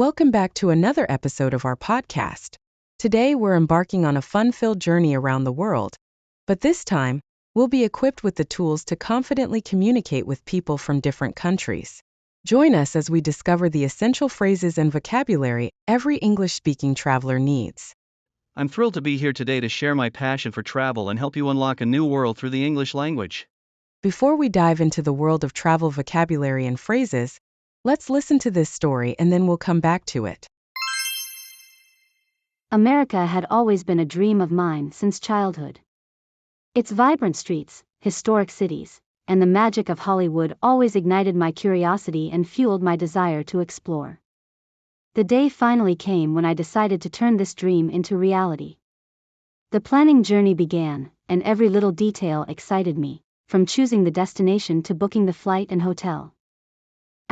Welcome back to another episode of our podcast. Today, we're embarking on a fun-filled journey around the world, but this time, we'll be equipped with the tools to confidently communicate with people from different countries. Join us as we discover the essential phrases and vocabulary every English-speaking traveler needs. I'm thrilled to be here today to share my passion for travel and help you unlock a new world through the English language. Before we dive into the world of travel vocabulary and phrases, let's listen to this story and then we'll come back to it. America had always been a dream of mine since childhood. Its vibrant streets, historic cities, and the magic of Hollywood always ignited my curiosity and fueled my desire to explore. The day finally came when I decided to turn this dream into reality. The planning journey began, and every little detail excited me, from choosing the destination to booking the flight and hotel.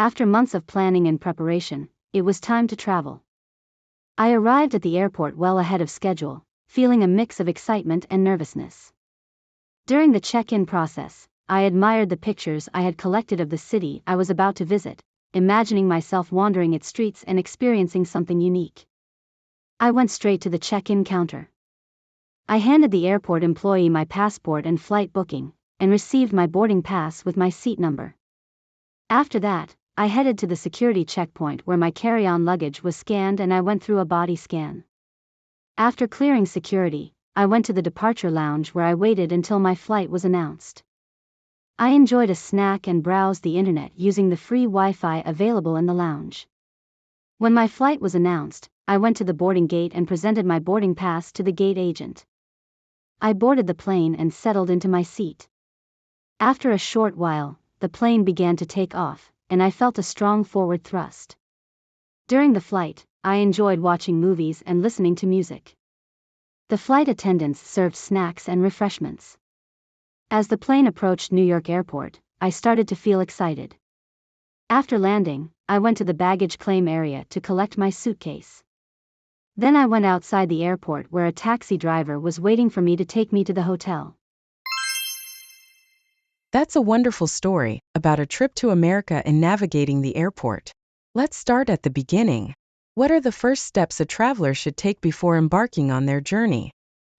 After months of planning and preparation, it was time to travel. I arrived at the airport well ahead of schedule, feeling a mix of excitement and nervousness. During the check-in process, I admired the pictures I had collected of the city I was about to visit, imagining myself wandering its streets and experiencing something unique. I went straight to the check-in counter. I handed the airport employee my passport and flight booking, and received my boarding pass with my seat number. After that, I headed to the security checkpoint where my carry-on luggage was scanned and I went through a body scan. After clearing security, I went to the departure lounge where I waited until my flight was announced. I enjoyed a snack and browsed the internet using the free Wi-Fi available in the lounge. When my flight was announced, I went to the boarding gate and presented my boarding pass to the gate agent. I boarded the plane and settled into my seat. After a short while, the plane began to take off, and I felt a strong forward thrust. During the flight, I enjoyed watching movies and listening to music. The flight attendants served snacks and refreshments. As the plane approached New York Airport, I started to feel excited. After landing, I went to the baggage claim area to collect my suitcase. Then I went outside the airport where a taxi driver was waiting for me to take me to the hotel. That's a wonderful story about a trip to America and navigating the airport. Let's start at the beginning. What are the first steps a traveler should take before embarking on their journey?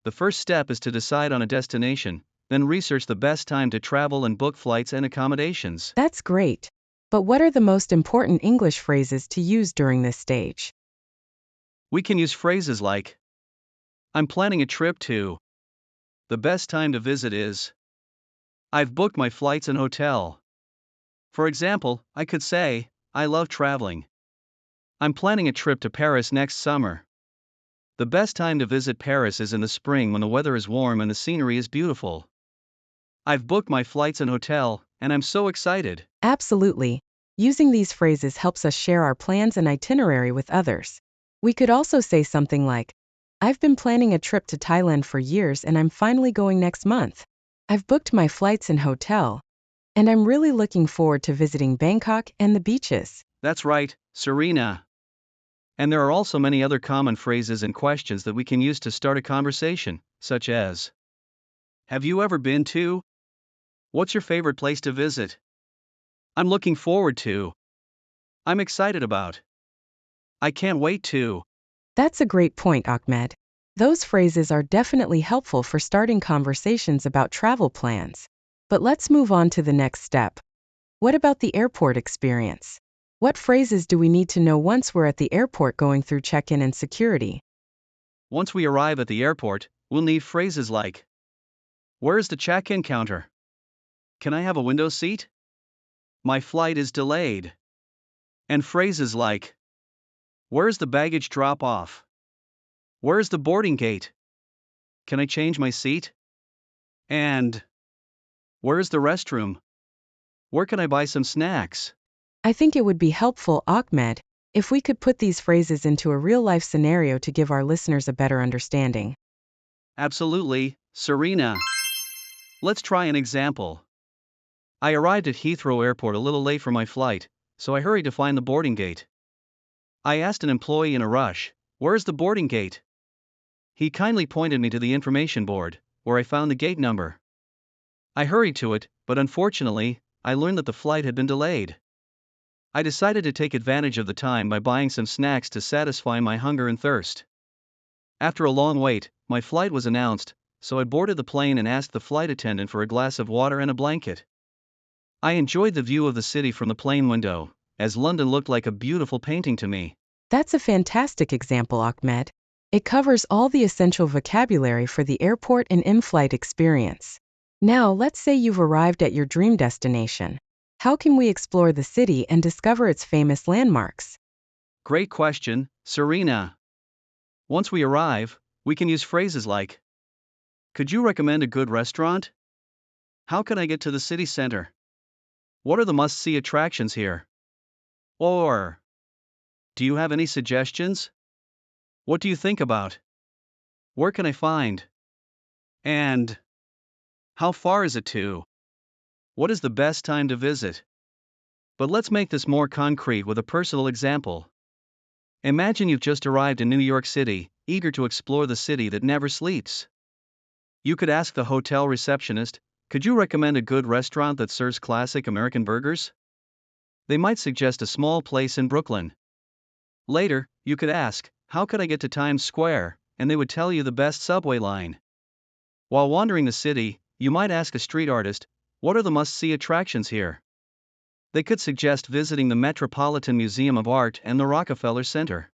The first step is to decide on a destination, then research the best time to travel and book flights and accommodations. That's great. But what are the most important English phrases to use during this stage? We can use phrases like, I'm planning a trip to. The best time to visit is. I've booked my flights and hotel. For example, I could say, I love traveling. I'm planning a trip to Paris next summer. The best time to visit Paris is in the spring when the weather is warm and the scenery is beautiful. I've booked my flights and hotel, and I'm so excited. Absolutely. Using these phrases helps us share our plans and itinerary with others. We could also say something like, I've been planning a trip to Thailand for years and I'm finally going next month. I've booked my flights and hotel, and I'm really looking forward to visiting Bangkok and the beaches. That's right, Serena. And there are also many other common phrases and questions that we can use to start a conversation, such as, have you ever been to? What's your favorite place to visit? I'm looking forward to. I'm excited about. I can't wait to. That's a great point, Ahmed. Those phrases are definitely helpful for starting conversations about travel plans. But let's move on to the next step. What about the airport experience? What phrases do we need to know once we're at the airport going through check-in and security? Once we arrive at the airport, we'll need phrases like, where's the check-in counter? Can I have a window seat? My flight is delayed. And phrases like, where's the baggage drop-off? Where's the boarding gate? Can I change my seat? And, where's the restroom? Where can I buy some snacks? I think it would be helpful, Ahmed, if we could put these phrases into a real-life scenario to give our listeners a better understanding. Absolutely, Serena. Let's try an example. I arrived at Heathrow Airport a little late for my flight, so I hurried to find the boarding gate. I asked an employee in a rush, where's the boarding gate? He kindly pointed me to the information board, where I found the gate number. I hurried to it, but unfortunately, I learned that the flight had been delayed. I decided to take advantage of the time by buying some snacks to satisfy my hunger and thirst. After a long wait, my flight was announced, so I boarded the plane and asked the flight attendant for a glass of water and a blanket. I enjoyed the view of the city from the plane window, as London looked like a beautiful painting to me. That's a fantastic example, Ahmed. It covers all the essential vocabulary for the airport and in-flight experience. Now, let's say you've arrived at your dream destination. How can we explore the city and discover its famous landmarks? Great question, Serena. Once we arrive, we can use phrases like, "Could you recommend a good restaurant? How can I get to the city center? What are the must-see attractions here?" Or, "Do you have any suggestions? What do you think about? Where can I find?" And, "How far is it to? What is the best time to visit?" But let's make this more concrete with a personal example. Imagine you've just arrived in New York City, eager to explore the city that never sleeps. You could ask the hotel receptionist, "Could you recommend a good restaurant that serves classic American burgers?" They might suggest a small place in Brooklyn. Later, you could ask, "How could I get to Times Square?" and they would tell you the best subway line. While wandering the city, you might ask a street artist, "What are the must-see attractions here?" They could suggest visiting the Metropolitan Museum of Art and the Rockefeller Center.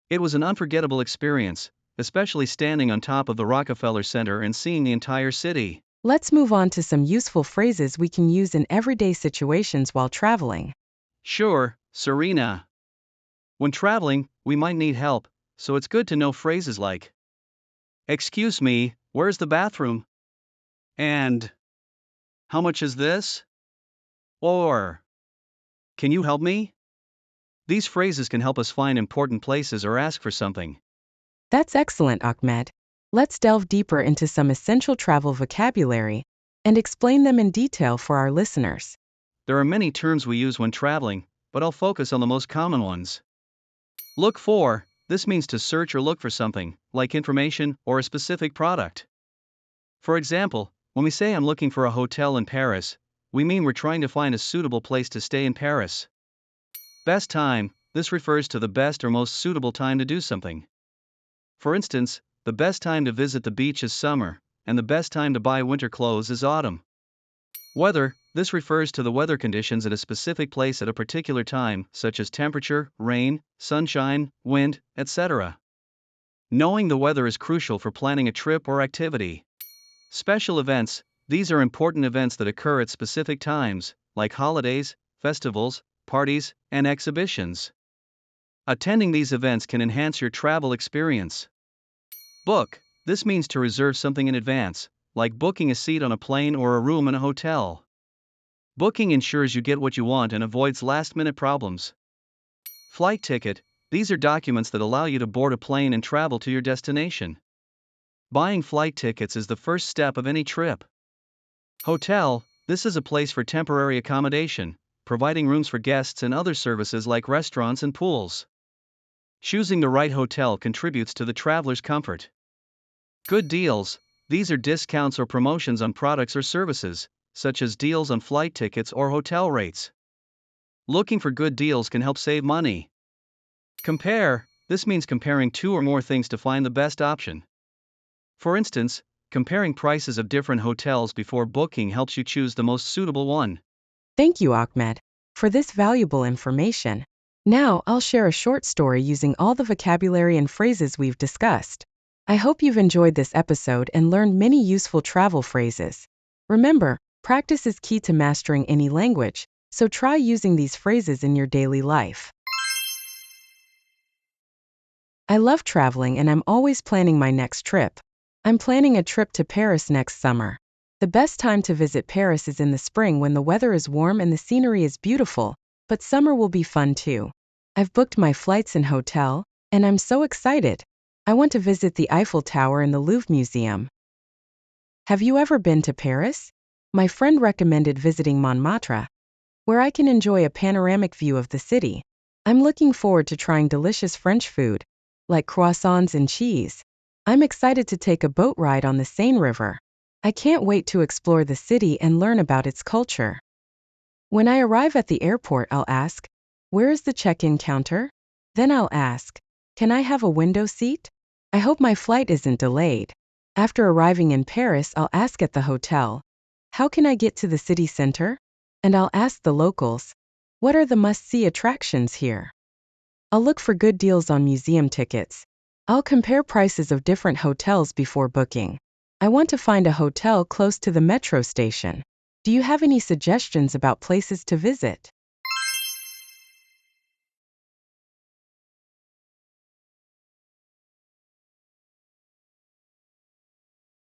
It was an unforgettable experience, especially standing on top of the Rockefeller Center and seeing the entire city. Let's move on to some useful phrases we can use in everyday situations while traveling. Sure, Serena. When traveling, we might need help, so it's good to know phrases like, "Excuse me, where's the bathroom?" And, "How much is this?" Or, "Can you help me?" These phrases can help us find important places or ask for something. That's excellent, Ahmed. Let's delve deeper into some essential travel vocabulary and explain them in detail for our listeners. There are many terms we use when traveling, but I'll focus on the most common ones. Look for, this means to search or look for something, like information or a specific product. For example, when we say I'm looking for a hotel in Paris, we mean we're trying to find a suitable place to stay in Paris. Best time, this refers to the best or most suitable time to do something. For instance, the best time to visit the beach is summer, and the best time to buy winter clothes is autumn. Weather, this refers to the weather conditions at a specific place at a particular time, such as temperature, rain, sunshine, wind, etc. Knowing the weather is crucial for planning a trip or activity. Special events, these are important events that occur at specific times, like holidays, festivals, parties, and exhibitions. Attending these events can enhance your travel experience. Book, this means to reserve something in advance, like booking a seat on a plane or a room in a hotel. Booking ensures you get what you want and avoids last-minute problems. Flight ticket, these are documents that allow you to board a plane and travel to your destination. Buying flight tickets is the first step of any trip. Hotel, this is a place for temporary accommodation, providing rooms for guests and other services like restaurants and pools. Choosing the right hotel contributes to the traveler's comfort. Good deals, these are discounts or promotions on products or services, such as deals on flight tickets or hotel rates. Looking for good deals can help save money. Compare, this means comparing two or more things to find the best option. For instance, comparing prices of different hotels before booking helps you choose the most suitable one. Thank you, Ahmed, for this valuable information. Now, I'll share a short story using all the vocabulary and phrases we've discussed. I hope you've enjoyed this episode and learned many useful travel phrases. Remember, practice is key to mastering any language, so try using these phrases in your daily life. I love traveling and I'm always planning my next trip. I'm planning a trip to Paris next summer. The best time to visit Paris is in the spring when the weather is warm and the scenery is beautiful, but summer will be fun too. I've booked my flights and hotel, and I'm so excited. I want to visit the Eiffel Tower and the Louvre Museum. Have you ever been to Paris? My friend recommended visiting Montmartre, where I can enjoy a panoramic view of the city. I'm looking forward to trying delicious French food, like croissants and cheese. I'm excited to take a boat ride on the Seine River. I can't wait to explore the city and learn about its culture. When I arrive at the airport, I'll ask, where is the check-in counter? Then I'll ask, can I have a window seat? I hope my flight isn't delayed. After arriving in Paris, I'll ask at the hotel, how can I get to the city center? And I'll ask the locals, what are the must-see attractions here? I'll look for good deals on museum tickets. I'll compare prices of different hotels before booking. I want to find a hotel close to the metro station. Do you have any suggestions about places to visit?